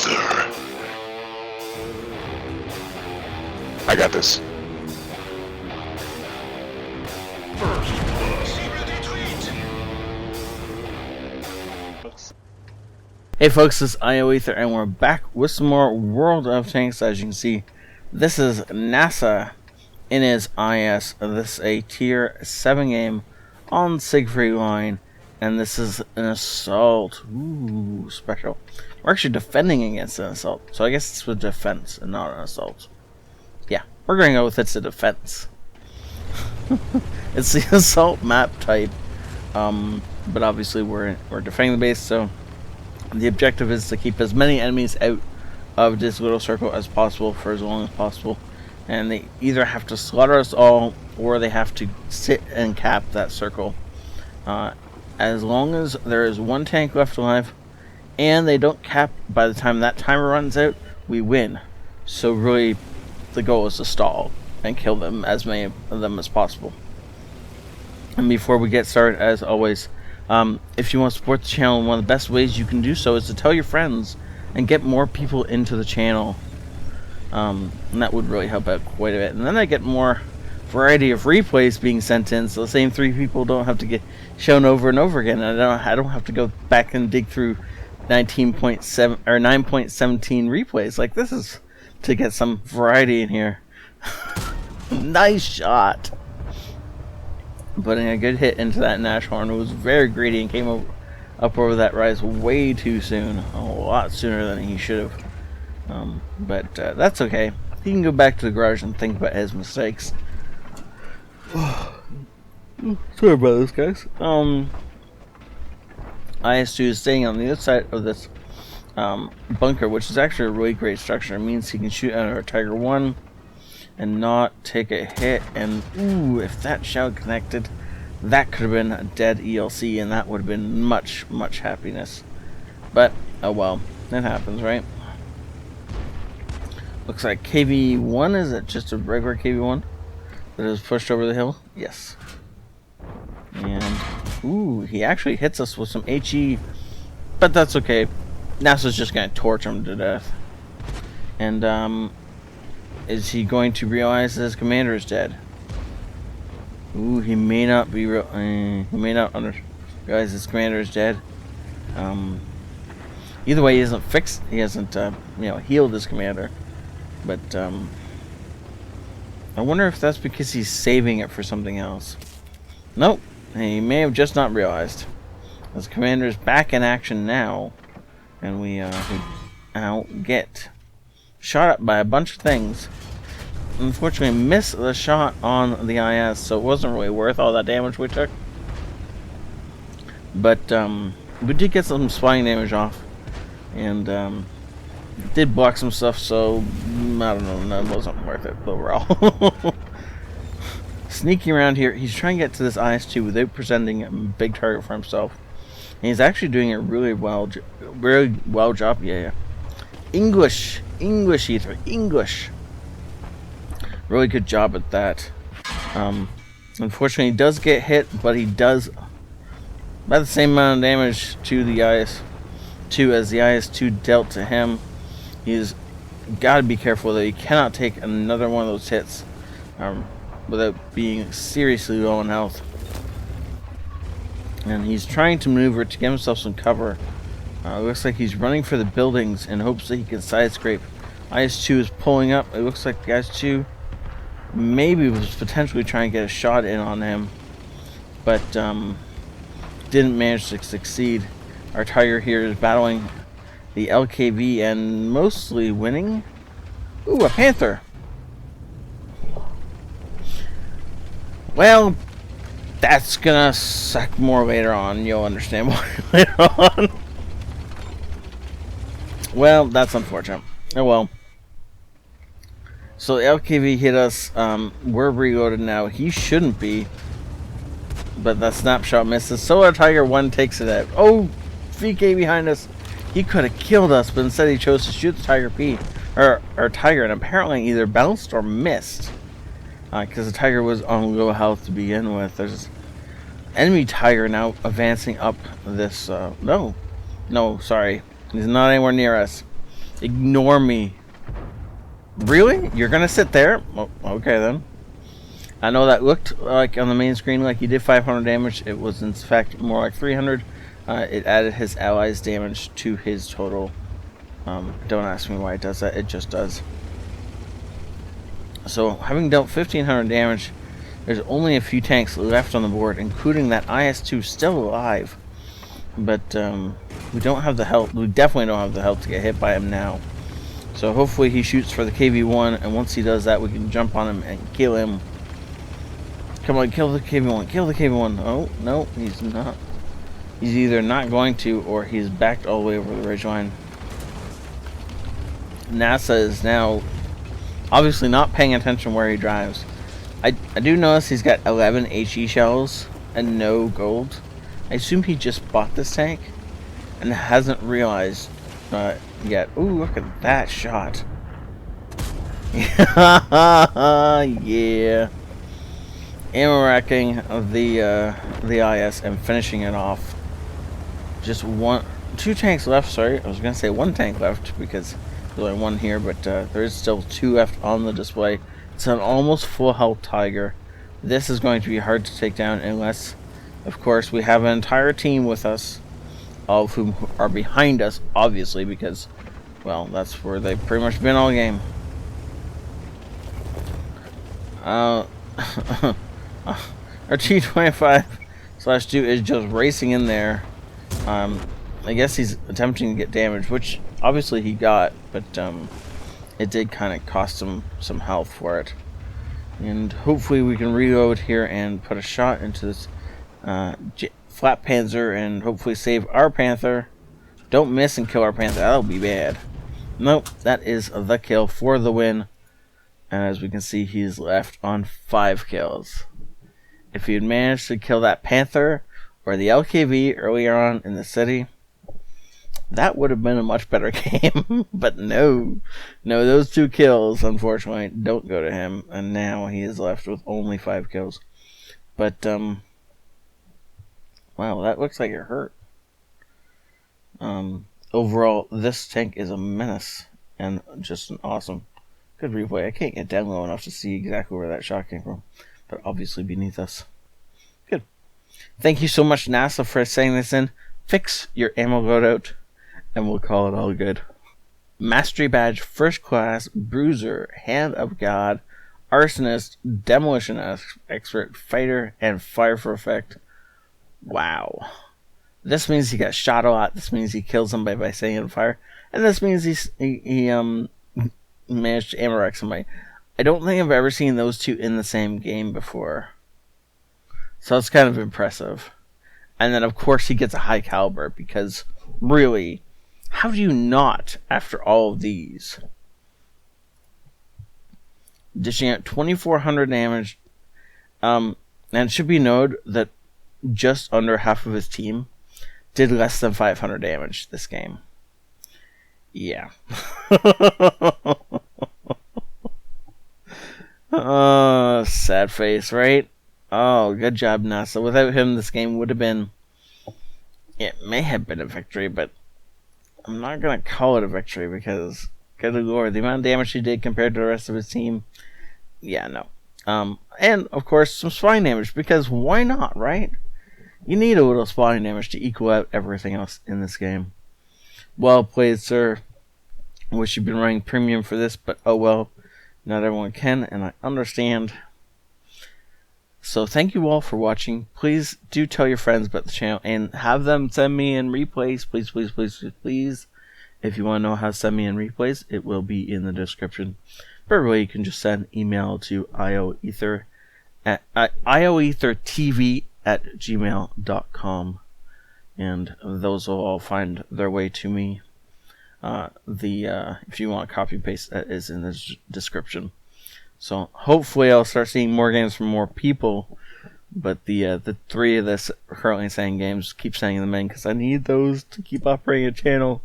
ioEther. I got this. Hey folks, this is ioEther and we're back with some more World of Tanks. As you can see, this is NASA in his IS. This is a tier 7 game on Siegfried line, and this is an assault. Ooh, special. We're actually defending against an assault, so I guess it's with defense and not an assault. Yeah, we're going to go with it's a defense. It's the assault map type, but obviously we're defending the base, so the objective is to keep as many enemies out of this little circle as possible for as long as possible. And they either have to slaughter us all, or they have to sit and cap that circle. As long as there is one tank left alive, and they don't cap by the time that timer runs out, we win. So really, the goal is to stall and kill them, as many of them as possible. And before we get started, as always, if you want to support the channel, one of the best ways you can do so is to tell your friends and get more people into the channel. And that would really help out quite a bit. And then I get more variety of replays being sent in, so the same 3 people don't have to get shown over and over again. And I don't have to go back and dig through 19.7 or 9.17 replays like this is to get some variety in here. Nice shot. Putting a good hit into that Nashorn. It was very greedy and came up over that rise way too soon. A lot sooner than he should have. But that's okay. He can go back to the garage and think about his mistakes. Sorry about this, guys. IS-2 is staying on the other side of this bunker, which is actually a really great structure. It means he can shoot at our Tiger 1 and not take a hit. And ooh, if that shell connected, that could have been a dead ELC, and that would have been much happiness. But oh well, that happens, right? Looks like KV1. Is it just a regular KV1 that is pushed over the hill? Yes. And ooh, he actually hits us with some HE, but that's okay. NASA's just gonna torch him to death. And is he going to realize that his commander is dead? Ooh, he may not be real. He may not realize his commander is dead. Either way, he hasn't fixed. He hasn't, healed his commander. But I wonder if that's because he's saving it for something else. Nope, he may have just not realized. His commander is back in action now, and we now get shot up by a bunch of things. Unfortunately, missed the shot on the IS, so it wasn't really worth all that damage we took. But we did get some spying damage off, and did block some stuff, so I don't know, that wasn't worth it overall. Sneaking around here, he's trying to get to this IS-2 without presenting a big target for himself. And he's actually doing a really well job. Yeah. English Ether, English. Really good job at that. Unfortunately, he does get hit, but he does about the same amount of damage to the IS-2 as the IS-2 dealt to him. He's got to be careful that he cannot take another one of those hits without being seriously low in health. And he's trying to maneuver to get himself some cover. Looks like he's running for the buildings in hopes that he can side scrape. IS-2 is pulling up. It looks like the IS-2 maybe was potentially trying to get a shot in on him, but didn't manage to succeed. Our Tiger here is battling the LKV and mostly winning. Ooh, a Panther. Well, that's gonna suck more later on. You'll understand why later on. Well, that's unfortunate. Oh well. So the LKV hit us. We're reloaded now. He shouldn't be, but that snapshot misses. So our Tiger 1 takes it out. Oh, VK behind us. He could have killed us, but instead he chose to shoot the Tiger P, or Tiger, and apparently either bounced or missed, because the Tiger was on low health to begin with. There's enemy Tiger now advancing up this. No, sorry, he's not anywhere near us. Ignore me. Really? You're gonna sit there? Oh, okay then. I know that looked like on the main screen like he did 500 damage. It was in fact more like 300. It added his allies' damage to his total. Don't ask me why it does that. It just does. So having dealt 1500 damage, there's only a few tanks left on the board, including that IS-2 still alive. But we don't have the health. We definitely don't have the health to get hit by him now. So hopefully he shoots for the KV-1, and once he does that, we can jump on him and kill him. Come on, kill the KV-1. Kill the KV-1. Oh, no, he's not. He's either not going to, or he's backed all the way over the ridgeline. NASA is now obviously not paying attention where he drives. I do notice he's got 11 HE shells and no gold. I assume he just bought this tank and hasn't realized yet. Ooh, look at that shot. Yeah. Ammo racking the IS and finishing it off. Just two tanks left, sorry. I was going to say one tank left because there's only one here, but there is still two left on the display. It's an almost full health Tiger. This is going to be hard to take down unless, of course, we have an entire team with us, all of whom are behind us, obviously, because, well, that's where they've pretty much been all game. Our T-25/2 is just racing in there. I guess he's attempting to get damage, which obviously he got, but it did kind of cost him some health for it. And hopefully we can reload here and put a shot into this flat Panzer and hopefully save our Panther. Don't miss and kill our Panther. That'll be bad. Nope, that is the kill for the win. And as we can see, he's left on 5 kills. If he had managed to kill that Panther or the LKV earlier on in the city, that would have been a much better game. But no, those 2 kills, unfortunately, don't go to him. And now he is left with only 5 kills. But, wow, that looks like it hurt. Overall, this tank is a menace and just an awesome. Good replay. I can't get down low enough to see exactly where that shot came from, but obviously beneath us. Good. Thank you so much, NASA, for saying this in. Fix your ammo loadout, and we'll call it all good. Mastery Badge, First Class, Bruiser, Hand of God, Arsonist, Demolition Expert, Fighter, and Fire for Effect. Wow. This means he got shot a lot. This means he killed somebody by setting it on fire. And this means he managed to ammo wreck somebody. I don't think I've ever seen those two in the same game before. So it's kind of impressive. And then, of course, he gets a high caliber because, really, how do you not after all of these? Dishing out 2,400 damage. And it should be noted that just under half of his team did less than 500 damage this game. Yeah. Oh, sad face, right? Oh, good job, NASA. Without him, this game would have been... It may have been a victory, but I'm not going to call it a victory because, good lord, the amount of damage he did compared to the rest of his team, yeah, no. And, of course, some spine damage, because why not, right? You need a little spine damage to equal out everything else in this game. Well played, sir. I wish you'd been running premium for this, but oh well. Not everyone can, and I understand. So thank you all for watching. Please do tell your friends about the channel and have them send me in replays. Please, please, please, please. If you want to know how to send me in replays, it will be in the description. But really, you can just send email to ioether at ioethertv@gmail.com, and those will all find their way to me. If you want to copy paste, that is in the description. So hopefully I'll start seeing more games from more people, but the 3 of us currently saying games, keep sending them in because I need those to keep operating a channel.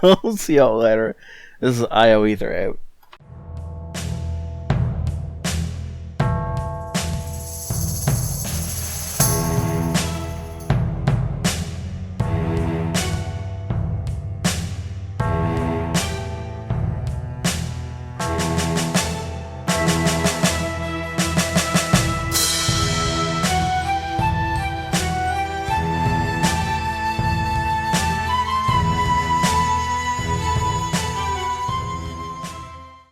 We'll see y'all later. This is ioEther out.